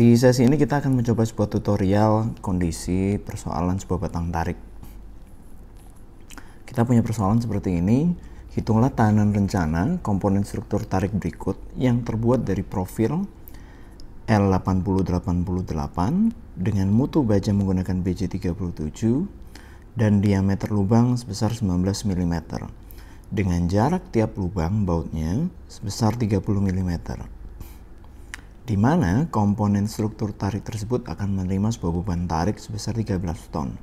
Di sesi ini kita akan mencoba sebuah tutorial kondisi persoalan sebuah batang tarik. Kita punya persoalan seperti ini. Hitunglah tahanan rencana komponen struktur tarik berikut yang terbuat dari profil L8088 dengan mutu baja menggunakan BJ37 dan diameter lubang sebesar 19 mm dengan jarak tiap lubang bautnya sebesar 30 mm, di mana komponen struktur tarik tersebut akan menerima sebuah beban tarik sebesar 13 ton.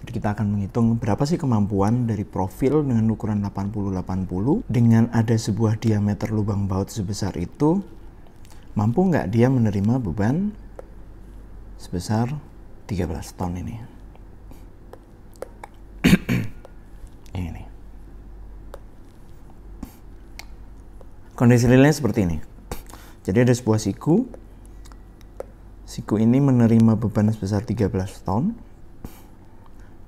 Jadi kita akan menghitung berapa sih kemampuan dari profil dengan ukuran 80-80 dengan ada sebuah diameter lubang baut sebesar itu, mampu nggak dia menerima beban sebesar 13 ton ini. Ini. Kondisi realnya seperti ini. Jadi ada sebuah siku. Siku ini menerima beban sebesar 13 ton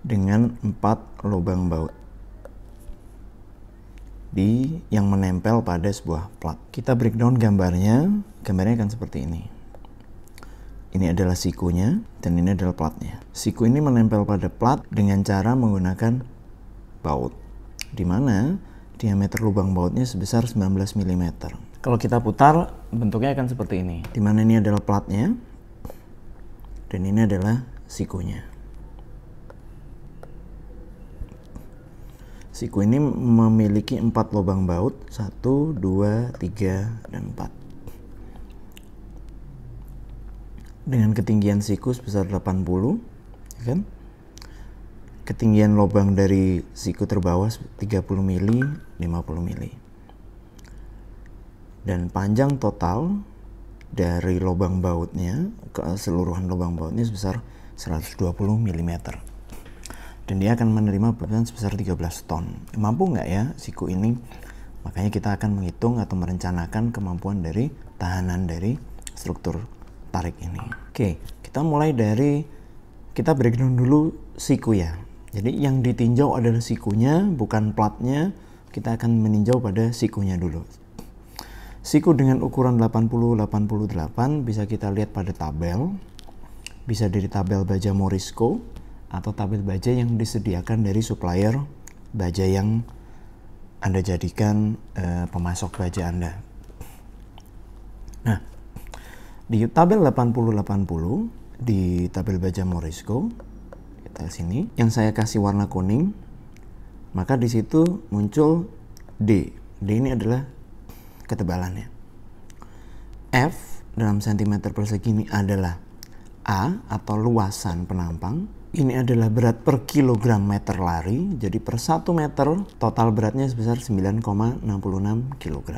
dengan 4 lubang baut yang menempel pada sebuah plat. Kita breakdown gambarnya. Gambarnya akan seperti ini. Ini adalah sikunya dan ini adalah platnya. Siku ini menempel pada plat dengan cara menggunakan baut, di mana diameter lubang bautnya sebesar 19 mm. Kalau kita putar, bentuknya akan seperti ini, di mana ini adalah platnya dan ini adalah sikunya. Siku ini memiliki 4 lubang baut, 1, 2, 3, dan 4. Dengan ketinggian siku sebesar 80, ya kan? Ketinggian lubang dari siku terbawah 30 mili, 50 mili. Dan panjang total dari lubang bautnya, keseluruhan lubang bautnya sebesar 120 mm. Dan dia akan menerima beban sebesar 13 ton. Mampu nggak ya siku ini? Makanya kita akan menghitung atau merencanakan kemampuan dari tahanan dari struktur tarik ini. Oke, kita mulai dari, kita breakdown dulu siku ya. Jadi yang ditinjau adalah sikunya, bukan platnya. Kita akan meninjau pada sikunya dulu. Siku dengan ukuran 80-88 bisa kita lihat pada tabel. Bisa dari tabel baja Morisco atau tabel baja yang disediakan dari supplier baja yang Anda jadikan pemasok baja Anda. Nah, di tabel 80-80 di tabel baja Morisco, kita sini yang saya kasih warna kuning, maka di situ muncul D. D ini adalah ketebalannya. F dalam cm persegi ini adalah A atau luasan penampang. Ini adalah berat per kilogram meter lari. Jadi per 1 meter total beratnya sebesar 9,66 kg.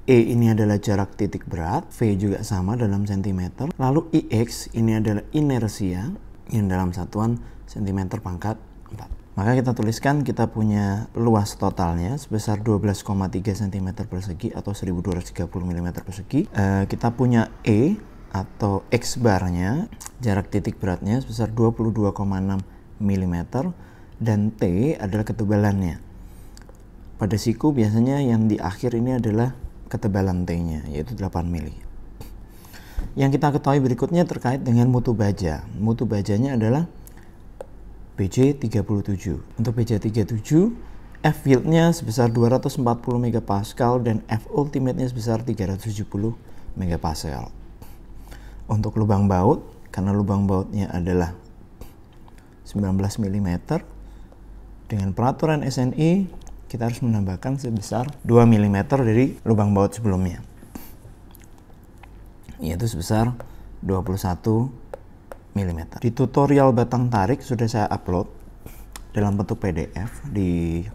E ini adalah jarak titik berat. V juga sama dalam cm. Lalu IX ini adalah inersia yang dalam satuan cm pangkat 4. Maka kita tuliskan kita punya luas totalnya sebesar 12,3 cm persegi atau 1230 mm persegi. Kita punya E atau X barnya, jarak titik beratnya sebesar 22,6 mm dan T adalah ketebalannya. Pada siku biasanya yang di akhir ini adalah ketebalan T-nya, yaitu 8 mm. Yang kita ketahui berikutnya terkait dengan mutu baja. Mutu bajanya adalah BJ37. Untuk BJ37, F yield-nya sebesar 240 MPa dan F ultimate-nya sebesar 370 MPa. Untuk lubang baut, karena lubang bautnya adalah 19 mm, dengan peraturan SNI kita harus menambahkan sebesar 2 mm dari lubang baut sebelumnya, yaitu sebesar 21 mm. Di tutorial batang tarik sudah saya upload dalam bentuk PDF di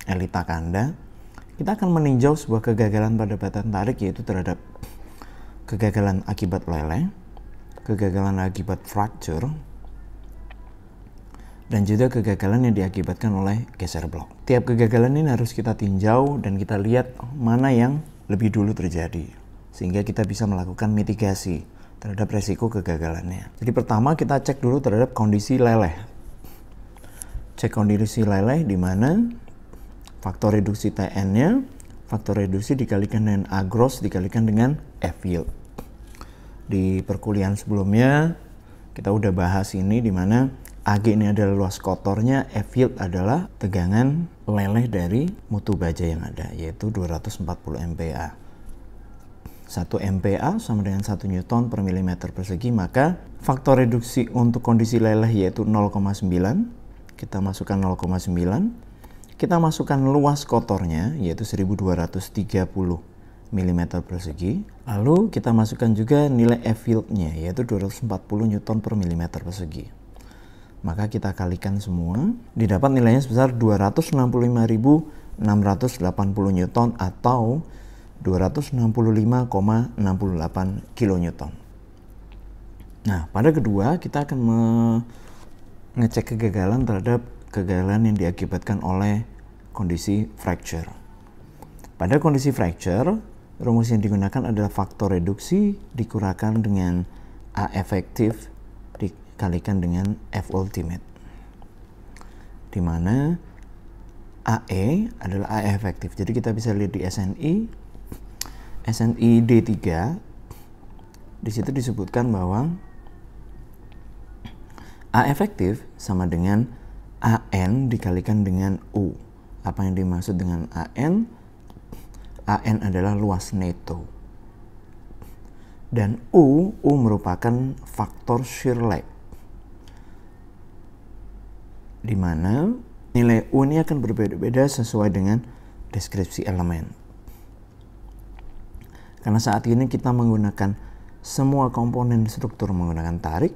Elita Kanda. Kita akan meninjau sebuah kegagalan pada batang tarik, yaitu terhadap kegagalan akibat leleh, kegagalan akibat fracture, dan juga kegagalan yang diakibatkan oleh geser blok. Tiap kegagalan ini harus kita tinjau dan kita lihat mana yang lebih dulu terjadi, sehingga kita bisa melakukan mitigasi terhadap resiko kegagalannya. Jadi pertama kita cek dulu terhadap kondisi leleh. Cek kondisi leleh di mana faktor reduksi TN-nya, faktor reduksi dikalikan dengan A gross dikalikan dengan F yield. Di perkuliahan sebelumnya kita udah bahas ini, di mana AG ini adalah luas kotornya, F yield adalah tegangan leleh dari mutu baja yang ada, yaitu 240 MPa. 1 MPa sama dengan 1 Newton per milimeter persegi, maka faktor reduksi untuk kondisi leleh yaitu 0,9. Kita masukkan 0,9. Kita masukkan luas kotornya yaitu 1230 mm persegi. Lalu kita masukkan juga nilai F yield-nya yaitu 240 Newton per milimeter persegi. Maka kita kalikan semua, didapat nilainya sebesar 265.680 Newton atau 265,68 kilonewton. Nah, pada kedua kita akan mengecek kegagalan terhadap kegagalan yang diakibatkan oleh kondisi fracture. Pada kondisi fracture, rumus yang digunakan adalah faktor reduksi dikurangkan dengan A efektif dikalikan dengan F ultimate, di mana AE adalah A efektif. Jadi kita bisa lihat di SNI D3, di situ disebutkan bahwa A efektif sama dengan AN dikalikan dengan U. Apa yang dimaksud dengan AN? AN adalah luas neto. Dan U merupakan faktor shear lag, di mana nilai U ini akan berbeda-beda sesuai dengan deskripsi elemen. Karena saat ini kita menggunakan semua komponen struktur menggunakan tarik,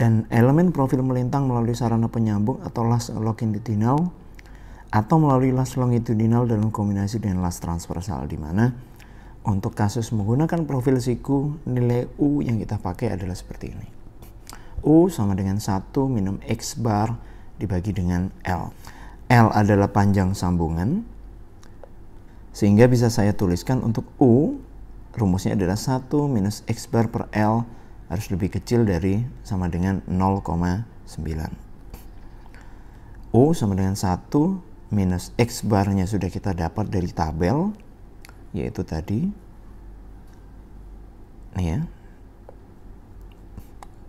dan elemen profil melintang melalui sarana penyambung atau las longitudinal, atau melalui las longitudinal dalam kombinasi dengan las transversal, di mana untuk kasus menggunakan profil siku, nilai U yang kita pakai adalah seperti ini. U sama dengan 1 minus X bar dibagi dengan L. L adalah panjang sambungan, sehingga bisa saya tuliskan untuk U, rumusnya adalah 1 minus X bar per L harus lebih kecil dari sama dengan 0,9. U sama dengan 1 minus X barnya sudah kita dapat dari tabel, yaitu tadi nih ya,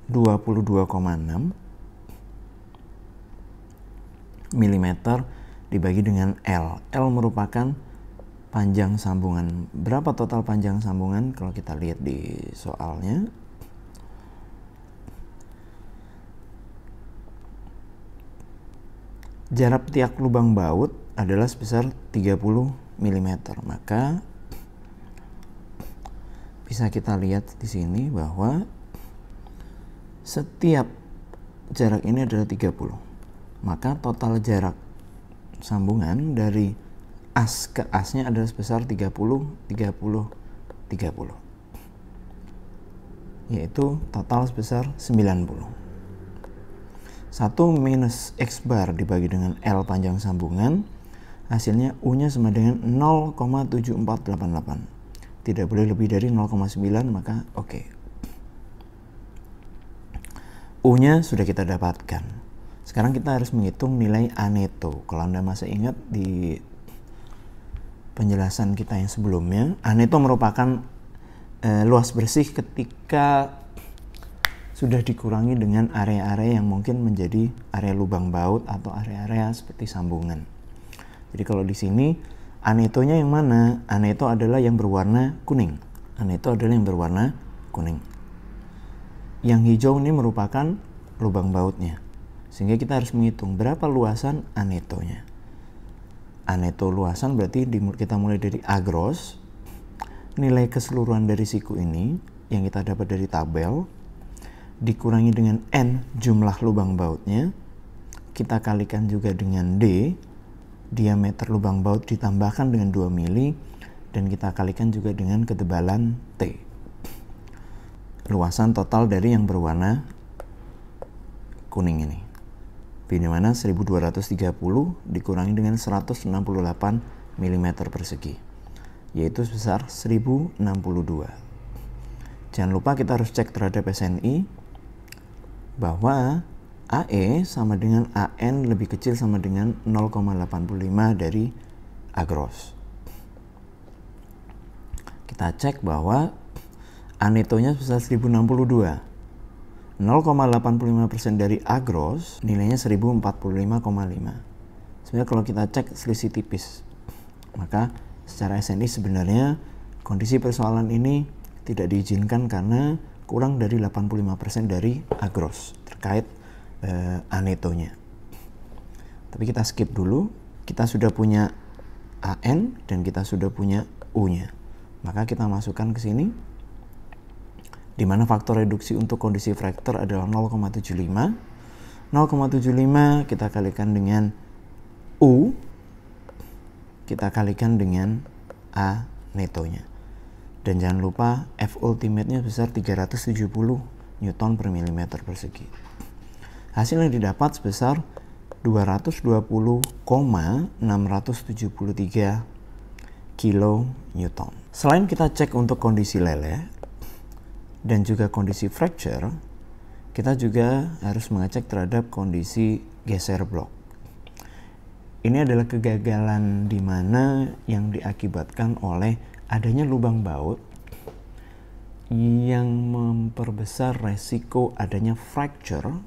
22,6 mm dibagi dengan L. L merupakan panjang sambungan. Berapa total panjang sambungan? Kalau kita lihat di soalnya, jarak tiap lubang baut adalah sebesar 30 mm. Maka bisa kita lihat di sini bahwa setiap jarak ini adalah 30. Maka total jarak sambungan dari as ke asnya adalah sebesar 30, 30, 30. Yaitu total sebesar 90. 1 minus X bar dibagi dengan L panjang sambungan, hasilnya U-nya sama dengan 0,7488. Tidak boleh lebih dari 0,9, maka oke. U-nya sudah kita dapatkan. Sekarang kita harus menghitung nilai A neto. Kalau Anda masih ingat di penjelasan kita yang sebelumnya, A neto merupakan luas bersih ketika sudah dikurangi dengan area-area yang mungkin menjadi area lubang baut atau area-area seperti sambungan. Jadi kalau di sini A netonya yang mana? A neto adalah yang berwarna kuning. A neto adalah yang berwarna kuning. Yang hijau ini merupakan lubang bautnya. Sehingga kita harus menghitung berapa luasan A netonya. A neto luasan berarti kita mulai dari A gross, nilai keseluruhan dari siku ini yang kita dapat dari tabel, dikurangi dengan N jumlah lubang bautnya, kita kalikan juga dengan D, diameter lubang baut ditambahkan dengan 2 mili, dan kita kalikan juga dengan ketebalan T. Luasan total dari yang berwarna kuning ini. Di mana 1230 dikurangi dengan 168 mm persegi, yaitu sebesar 1062. Jangan lupa kita harus cek terhadap SNI bahwa AE sama dengan AN lebih kecil sama dengan 0,85 dari A gross. Kita cek bahwa Anetonya sebesar 1062. 0,85% dari A gross nilainya 1045,5. Sebenarnya kalau kita cek selisih tipis. Maka secara SNI sebenarnya kondisi persoalan ini tidak diizinkan karena kurang dari 85% dari A gross terkait anetonya. Tapi kita skip dulu. Kita sudah punya AN dan kita sudah punya U-nya. Maka kita masukkan ke sini, di mana faktor reduksi untuk kondisi fracture adalah 0,75. 0,75 kita kalikan dengan U, kita kalikan dengan A netonya. Dan jangan lupa F ultimate-nya sebesar 370 Newton per milimeter persegi. Hasil yang didapat sebesar 220,673 kN. Selain kita cek untuk kondisi leleh dan juga kondisi fracture, kita juga harus mengecek terhadap kondisi geser blok. Ini adalah kegagalan di mana yang diakibatkan oleh adanya lubang baut yang memperbesar resiko adanya fracture